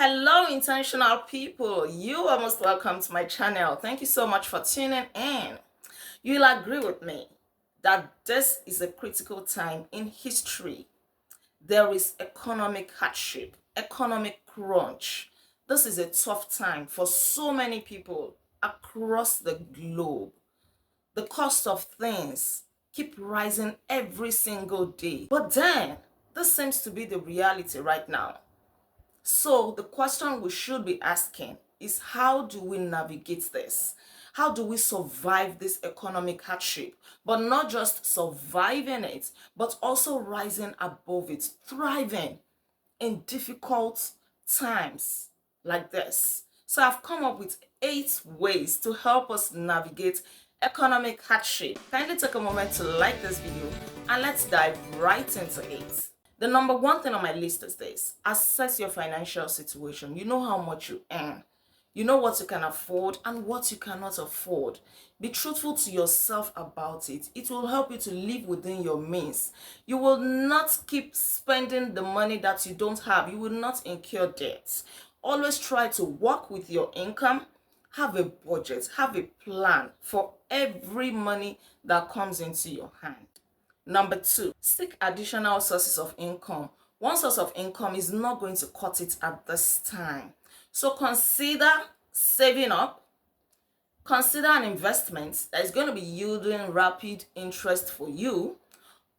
Hello, intentional people. You are most welcome to my channel. Thank you so much for tuning in. You'll agree with me that this is a critical time in history. There is economic hardship, economic crunch. This is a tough time for so many people across the globe. The cost of things keep rising every single day. But then, this seems to be the reality right now. So the question we should be asking is, how do we navigate this? How do we survive this economic hardship? But not just surviving it, but also rising above it, thriving in difficult times like this. So I've come up with 8 ways to help us navigate economic hardship. Kindly take a moment to like this video and let's dive right into it. The number one thing on my list is this: assess your financial situation. You know how much you earn. You know what you can afford and what you cannot afford. Be truthful to yourself about it. It will help you to live within your means. You will not keep spending the money that you don't have. You will not incur debts. Always try to work with your income. Have a budget. Have a plan for every money that comes into your hand. Number 2, seek additional sources of income. One source of income is not going to cut it at this time. So consider saving up. Consider an investment that is going to be yielding rapid interest for you.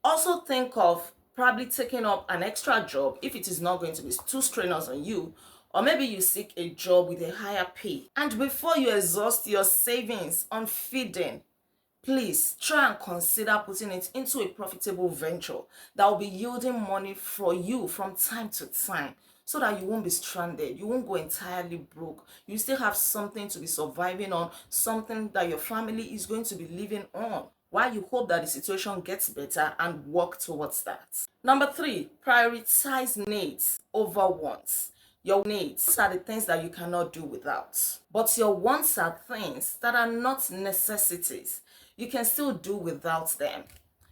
Also think of probably taking up an extra job if it is not going to be too strenuous on you. Or maybe you seek a job with a higher pay. And before you exhaust your savings on feeding, please try and consider putting it into a profitable venture that will be yielding money for you from time to time, so that you won't be stranded, you won't go entirely broke. You still have something to be surviving on, something that your family is going to be living on, while you hope that the situation gets better and work towards that. Number 3, prioritize needs over wants. Your needs are the things that you cannot do without, but your wants are things that are not necessities. You can still do without them.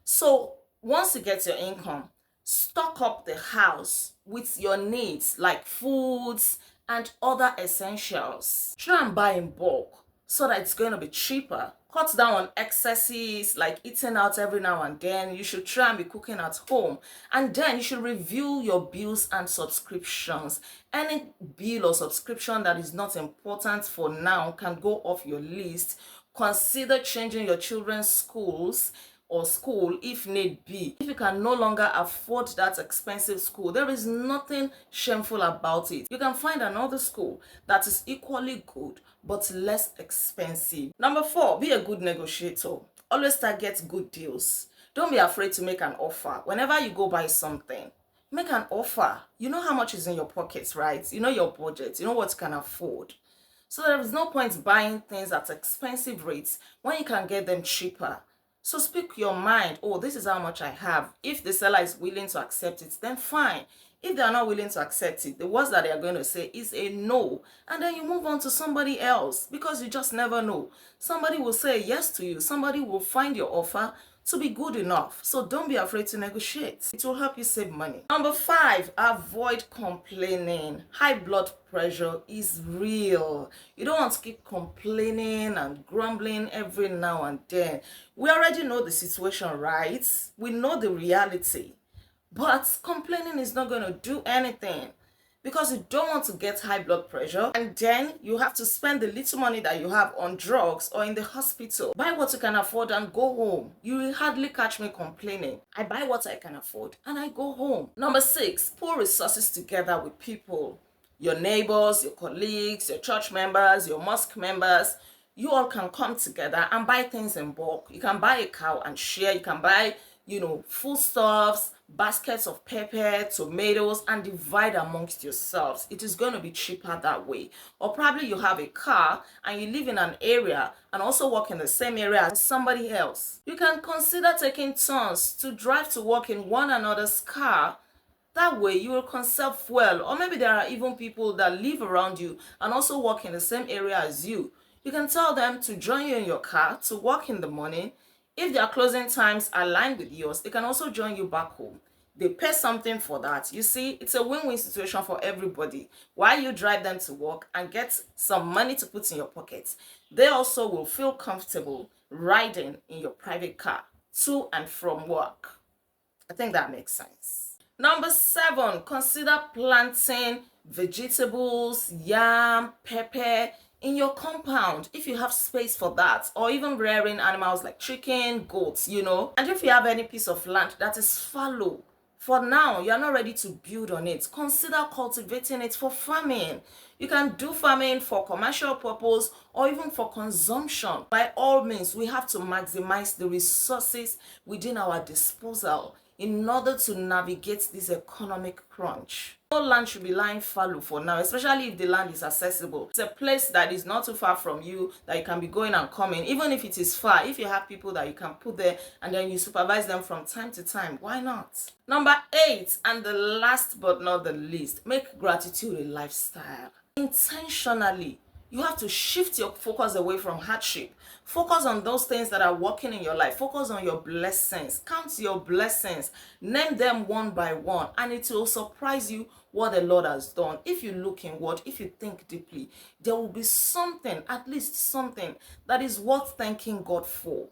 So once you get your income, stock up the house with your needs like foods and other essentials. Try and buy in bulk so that it's going to be cheaper. Cut down on excesses like eating out every now and then. You should try and be cooking at home. And then you should review your bills and subscriptions. Any bill or subscription that is not important for now can go off your list. Consider changing your children's schools or school if need be. If you can no longer afford that expensive school, there is nothing shameful about it. You can find another school that is equally good but less expensive. Number 4, be a good negotiator. Always target good deals. Don't be afraid to make an offer. Whenever you go buy something, make an offer. You know how much is in your pockets, right? You know your budget. You know what you can afford. So there is no point buying things at expensive rates when you can get them cheaper. So speak your mind. Oh, this is how much I have. If the seller is willing to accept it, then fine. If they are not willing to accept it, the worst that they are going to say is a no. And then you move on to somebody else, because you just never know. Somebody will say yes to you. Somebody will find your offer to be good enough. So don't be afraid to negotiate. It will help you save money. Number 5, avoid complaining. High blood pressure is real. You don't want to keep complaining and grumbling every now and then. We already know the situation, right? We know the reality. But complaining is not going to do anything, because you don't want to get high blood pressure and then you have to spend the little money that you have on drugs or in the hospital. Buy what you can afford and go home. You will hardly catch me complaining. I buy what I can afford and I go home. Number 6, pull resources together with people. Your neighbors, your colleagues, your church members, your mosque members. You all can come together and buy things in bulk. You can buy a cow and share. You can buy, foodstuffs, baskets of pepper, tomatoes, and divide amongst yourselves. It is going to be cheaper that way. Or probably you have a car and you live in an area and also work in the same area as somebody else. You can consider taking turns to drive to work in one another's car. That way you will conserve fuel. Or maybe there are even people that live around you and also work in the same area as you. You can tell them to join you in your car to work in the morning. If their closing times align with yours, they can also join you back home. They pay something for that. You see, it's a win-win situation for everybody. While you drive them to work and get some money to put in your pockets, they also will feel comfortable riding in your private car to and from work. I think that makes sense. Number 7, consider planting vegetables, yam, pepper in your compound if you have space for that, or even rearing animals like chicken, goats, And if you have any piece of land that is fallow, for now, you're not ready to build on it, consider cultivating it for farming. You can do farming for commercial purpose or even for consumption. By all means, we have to maximize the resources within our disposal in order to navigate this economic crunch. No land should be lying fallow for now, especially if the land is accessible. It's a place that is not too far from you, that you can be going and coming. Even if it is far, if you have people that you can put there and then you supervise them from time to time, why not? Number 8, and the last but not the least, make gratitude a lifestyle. Intentionally, you have to shift your focus away from hardship. Focus on those things that are working in your life. Focus on your blessings. Count your blessings. Name them one by one, and it will surprise you what the Lord has done. If you look inward, if you think deeply, there will be something, at least something, that is worth thanking God for.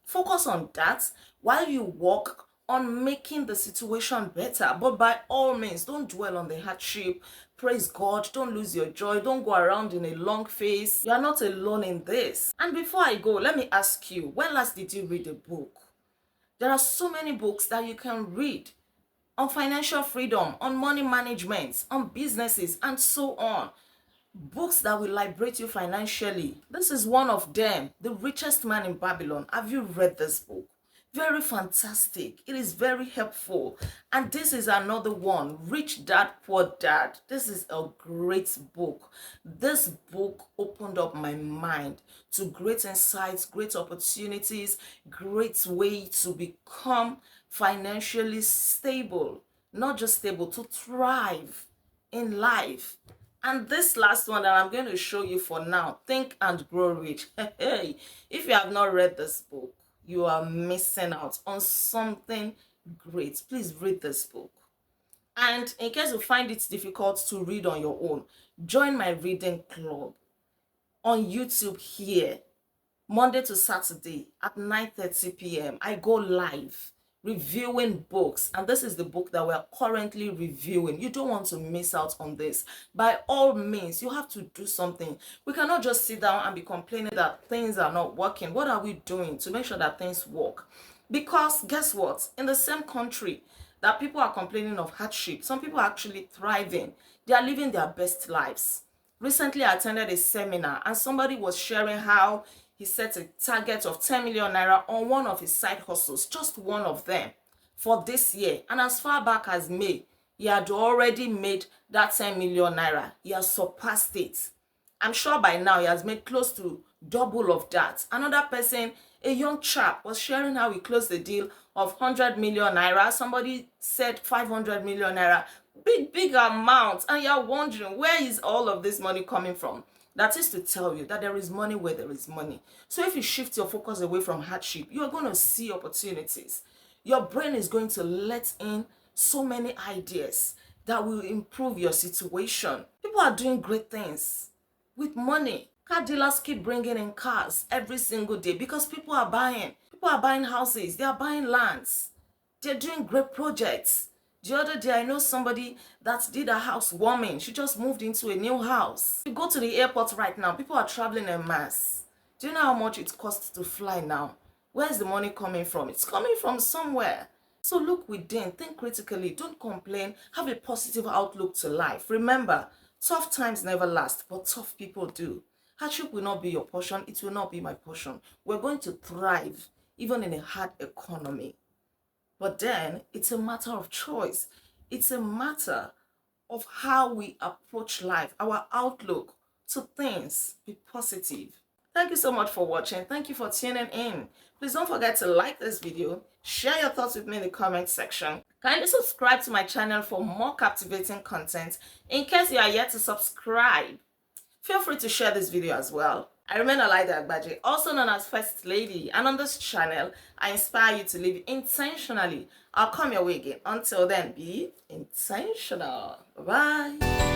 Focus on that while you work on making the situation better. But by all means, don't dwell on the hardship. Praise God. Don't lose your joy. Don't go around in a long face. You are not alone in this. And before I go, let me ask you, when last did you read a book? There are so many books that you can read on financial freedom, on money management, on businesses, and so on. Books that will liberate you financially. This is one of them, The Richest Man in Babylon. Have you read this book? Very fantastic. It is very helpful. And this is another one, Rich Dad, Poor Dad. This is a great book. This book opened up my mind to great insights, great opportunities, great way to become financially stable. Not just stable, to thrive in life. And this last one that I'm going to show you for now, Think and Grow Rich. Hey, if you have not read this book, you are missing out on something great. Please read this book. And in case you find it difficult to read on your own, join my reading club on YouTube here, Monday to Saturday at 9:30 p.m. I go live reviewing books, and this is the book that we're currently reviewing. You don't want to miss out on this. By all means, you have to do something. We cannot just sit down and be complaining that things are not working. What are we doing to make sure that things work? Because guess what? In the same country that people are complaining of hardship, some people are actually thriving. They are living their best lives. Recently, I attended a seminar and somebody was sharing how he set a target of 10 million naira on one of his side hustles, just one of them, for this year. And as far back as May, he had already made that 10 million naira. He has surpassed it. I'm sure by now he has made close to double of that. Another person, a young chap, was sharing how he closed the deal of 100 million naira. Somebody said 500 million naira. Big amount. And you're wondering, where is all of this money coming from? That is to tell you that there is money where there is money. So if you shift your focus away from hardship, you are going to see opportunities. Your brain is going to let in so many ideas that will improve your situation. People are doing great things with money. Car dealers keep bringing in cars every single day because people are buying. People are buying houses. They are buying lands. They're doing great projects. The other day, I know somebody that did a house warming. She just moved into a new house. You go to the airport right now, people are traveling en masse. Do you know how much it costs to fly now? Where's the money coming from? It's coming from somewhere. So look within, think critically, don't complain, have a positive outlook to life. Remember, tough times never last, but tough people do. Hardship will not be your portion, it will not be my portion. We're going to thrive, even in a hard economy. But then, it's a matter of choice. It's a matter of how we approach life, our outlook to things. Be positive. Thank you so much for watching. Thank you for tuning in. Please don't forget to like this video, share your thoughts with me in the comment section. Kindly subscribe to my channel for more captivating content. In case you are yet to subscribe, feel free to share this video as well. I remain Olaide Agbaje, also known as First Lady, and on this channel, I inspire you to live intentionally. I'll come your way again. Until then, be intentional. Bye.